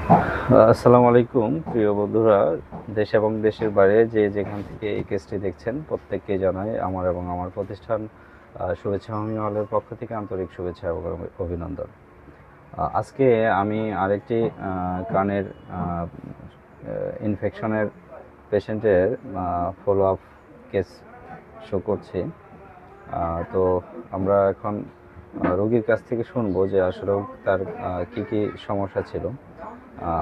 আসসালামু আলাইকুম প্রিয় বন্ধুরা, দেশ এবং দেশের বাইরে যে যেখান থেকে এই কেসটি দেখছেন প্রত্যেককে জানাই আমার এবং আমার প্রতিষ্ঠান শুভেচ্ছা হোমিও হলের পক্ষ থেকে আন্তরিক শুভেচ্ছা এবং অভিনন্দন। আজকে আমি আরেকটি কানের ইনফেকশনের পেশেন্টের ফলো আপ কেস শো করছি। তো আমরা এখন রোগীর কাছ থেকে শুনবো যে আসলে তার কি কি সমস্যা ছিল।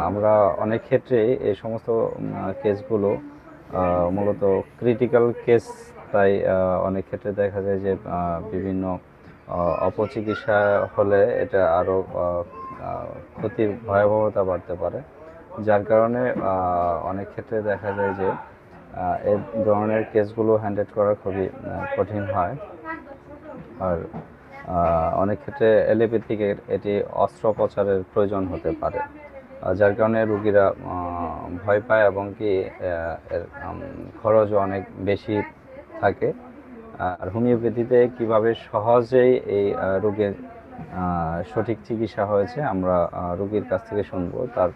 আমরা অনেক ক্ষেত্রে এই সমস্ত কেসগুলো মূলত ক্রিটিক্যাল কেস, তাই অনেক ক্ষেত্রে দেখা যায় যে বিভিন্ন অপচিকিৎসা হলে এটা আরও ক্ষতির ভয়াবহতা বাড়তে পারে, যার কারণে অনেক ক্ষেত্রে দেখা যায় যে এই ধরনের কেসগুলো হ্যান্ডেল করা খুবই কঠিন হয়। আর অনেক ক্ষেত্রে এলোপ্যাথিক এটি অস্ত্রোপচারের প্রয়োজন হতে পারে, যার কারণে রুগীরা ভয় পায় এবং কি এর খরচও অনেক বেশি থাকে। আর হোমিওপ্যাথিতে কিভাবে সহজেই এই রোগের সঠিক চিকিৎসা হয়েছে আমরা রোগীর কাছ থেকে শুনবো, তার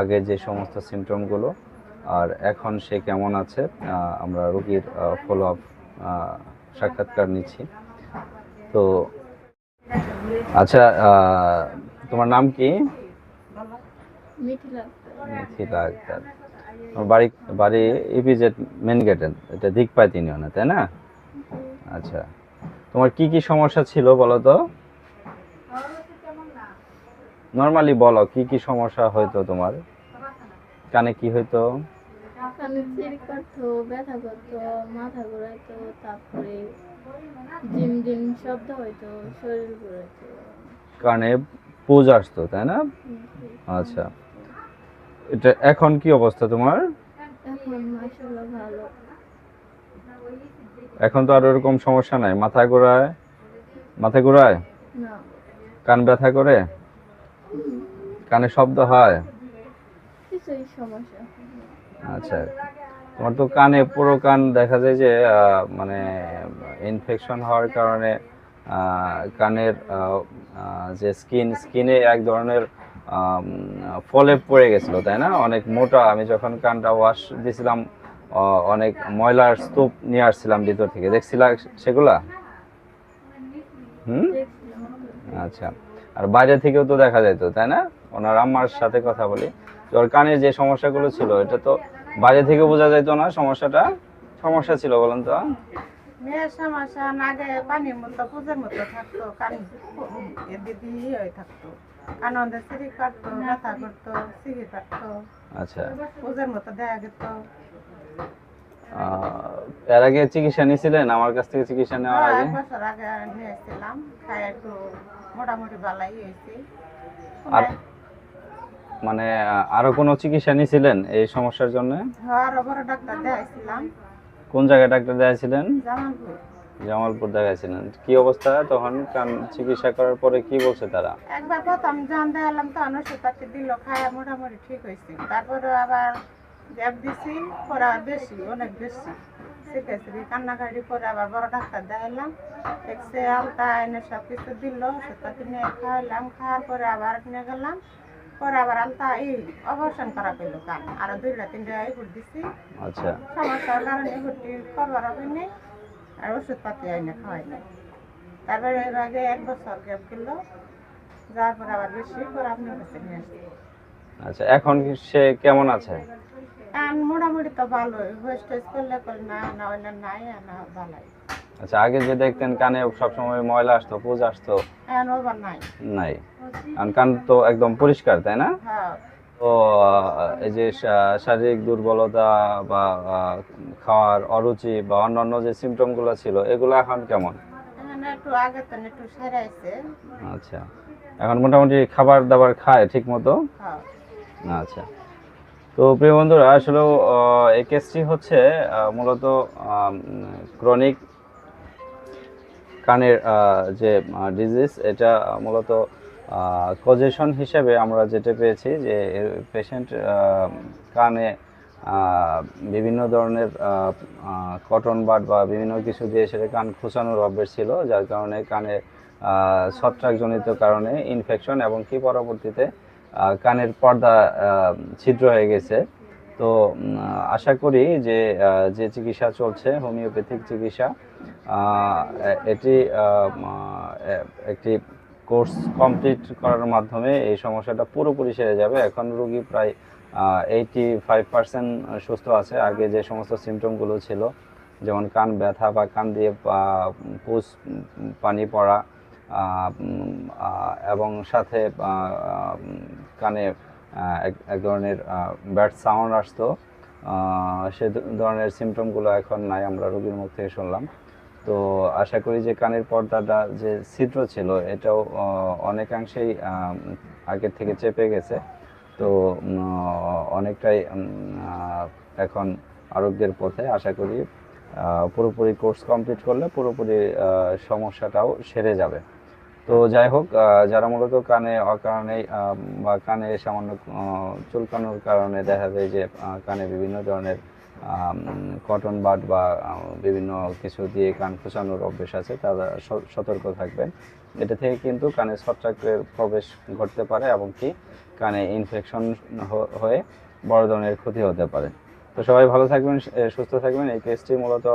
আগে যে সমস্ত সিমটমগুলো আর এখন সে কেমন আছে। আমরা রোগীর ফলো আপ সাক্ষাৎকার নিচ্ছি। তো আচ্ছা, তোমার নাম কি? মিথিলা আক্তার। তোমার বাড়ি বাড়ি ইপিজেড মেন গেটেন, এটা দিকপাইত ইউনিয়নে, তাই না? আচ্ছা, তোমার কি কি সমস্যা ছিল বলো তো? নর্মালি বলো কি কি সমস্যা হইতো তোমার? কানে কি হইতো? কানে চিড় কাটতো, ব্যথা করতো, মাথা ঘুরাইতো, তারপরে ঝিম ঝিম শব্দ হইতো, শরীর ঘুরাইতো। কানে পুজ আসতো, তাই না? আচ্ছা, এটা এখন কি অবস্থা তোমার? এখন মাশাআল্লাহ ভালো। এখন তো আর ওরকম সমস্যা নাই? মাথা ঘোরায়? মাথা ঘোরায়? না। কান ব্যথা করে? কানে শব্দ হয়? কিছুই সমস্যা। আচ্ছা, তোমার তো কানে পুরো কান দেখা যায় যে মানে ইনফেকশন হওয়ার কারণে কানের যে স্কিনে এক ধরনের ফলে পড়ে গেছিল, তাই না? অনেক মোটা। আমি যখন কানটা ওয়াশ দিছিলাম অনেক ময়লার স্তূপ নিয়ে আসছিলাম ভিতর থেকে, দেখছিলাম সেগুলা? হুম। আচ্ছা, আর বাইরে থেকেও তো দেখা যেত, তাই না? ওনার আম্মার সাথে কথা বলি, ওর কানের যে সমস্যাগুলো ছিল এটা তো বাইরে থেকে বোঝা যেত না। সমস্যা ছিল বলেন তো? মেয়ের সমস্যা আগে পানির মতো পুজোর মতো থাকতো, কান দিদি হয়ে থাকতো, কান অন্ধে সিঁড়ি কাটতো, ব্যথা করতো, সিঁড়ি কাটতো। আচ্ছা, পুজোর মতো দেখা যেত। এর আগে চিকিৎসা নিয়েছিলেন আমার কাছ থেকে? চিকিৎসা নেওয়ার আগে 1 বছর আগে নিয়েছিলাম, খাই একটু মোটামুটি ভালাই হয়েছি। আর মানে আরো কোনো চিকিৎসা নিয়েছিলেন এই সমস্যার জন্য? আরো বড় ডাক্তার দেখাইছিলাম। কোন জায়গায় ডাক্তার দেখাইছিলেন? জামালপুর। জামালপুর দেখাইছিলেন। কি অবস্থা তখন? কান চিকিৎসা করার পরে কি বলছে তারা? একবার প্রথম যখন দেখালাম তখন ওষুধ পাতি দিল, খায় মোটামুটি ঠিক হয়েছে। তারপরে আবার গ্যাপ দিছি, পরে আবার বেশি, অনেক বেশি শিখেছি। কান্নাকাটি করে আবার বড় ডাক্তার দেখালাম, এক্সরে আলতা এনে সব কিছু দিল, ওষুধ পাতি নিয়ে খাওয়ালাম। খাওয়ার পরে আবার নিয়ে গেলাম, পরে আবার আলতা অপারেশন করা পেলো কান, আরো 2-3টা এগুলো দিছি। আচ্ছা, সমস্যার কারণে এগুলি করবার হবে না, আর ওষুধ পাতি এনে খাওয়াই নাই। তারপরে এর আগে 1 বছর গ্যাপ গেল, যাওয়ার পর আবার বেশি করে আপনার কাছে নিয়ে আসছি। আচ্ছা, এখন সে কেমন আছে? এখন মোটামুটি তো ভালোই, হোস্ট টোস্ট করলে করে না, না হইলে নাই, না ভালোই। আচ্ছা, আগে যে দেখতেন কানে সবসময় ময়লা আসতো, পুজ আসতো, এখন ওবার নাই। নাই? কারণ কান তো একদম পরিষ্কার, তাই না? হ্যাঁ। তো এই যে শারীরিক দুর্বলতা বা খাওয়ার অরুচি বা অন্যান্য যে সিমটম গুলো ছিল এগুলো এখন কেমন? এখন একটু আগে তো একটু সেরাইছে। আচ্ছা, এখন মোটামুটি খাবার দাবার খায় ঠিক মতো? হ্যাঁ। আচ্ছা, তো প্রিয় বন্ধুরা, আসলে এই কেসটি হচ্ছে মূলত ক্রনিক কানের যে ডিজিজ, এটা মূলত কজেশন হিসেবে আমরা যেটা পেয়েছি যে পেশেন্ট কানে বিভিন্ন ধরনের কটন বাড বা বিভিন্ন কিছু দিয়ে সেটা কান খোঁচানোর অভ্যাস ছিল, যার কারণে কানে ছত্রাকজনিত কারণে ইনফেকশন এবং কি পরবর্তীতে কানের পর্দা ছিদ্র হয়ে গেছে। তো আশা করি যে যে চিকিৎসা চলছে হোমিওপ্যাথিক চিকিৎসা, এটি একটি কোর্স কমপ্লিট করার মাধ্যমে এই সমস্যাটা পুরোপুরি সেরে যাবে। এখন রোগী প্রায় 85% সুস্থ আছে। আগে যে সমস্ত সিমটমগুলো ছিল, যেমন কান ব্যথা বা কান দিয়ে পুষ পানি পড়া, এবং সাথে কানে এক ধরনের ব্যাড সাউন্ড আসতো, সে ধরনের সিমটমগুলো এখন নাই, আমরা রোগীর মুখ থেকে শুনলাম। তো আশা করি যে কানের পর্দাটা যে ছিদ্র ছিল এটাও অনেকাংশেই আগের থেকে চেপে গেছে। তো অনেকটাই এখন আরোগ্যের পথে। আশা করি পুরোপুরি কোর্স কমপ্লিট করলে পুরোপুরি সমস্যাটাও সেরে যাবে। তো যাই হোক, যারা মূলত কানে অকারণেই বা কানে সামান্য চুলকানোর কারণে দেখা যায় যে কানে বিভিন্ন ধরনের কটন বাড বা বিভিন্ন কিছু দিয়ে কান খোঁচানোর অভ্যেস আছে, তারা সতর্ক থাকবেন। এটা থেকে কিন্তু কানে ছত্রাকের প্রবেশ ঘটতে পারে এবং কি কানে ইনফেকশন হয়ে বড় ধরনের ক্ষতি হতে পারে। তো সবাই ভালো থাকবেন, সুস্থ থাকবেন। এই কেসটি মূলত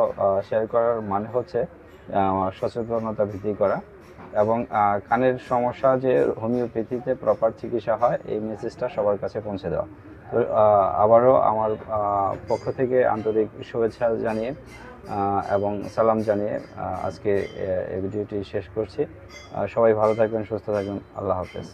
শেয়ার করার মানে হচ্ছে সচেতনতা বৃদ্ধি করা এবং কানের সমস্যা যে হোমিওপ্যাথিতে প্রপার চিকিৎসা হয় এই মেসেজটা সবার কাছে পৌঁছে দেওয়া। তো আবারও আমার পক্ষ থেকে আন্তরিক শুভেচ্ছা জানিয়ে এবং সালাম জানিয়ে আজকে এই ভিডিওটি শেষ করছি। সবাই ভালো থাকবেন, সুস্থ থাকবেন। আল্লাহ হাফেজ।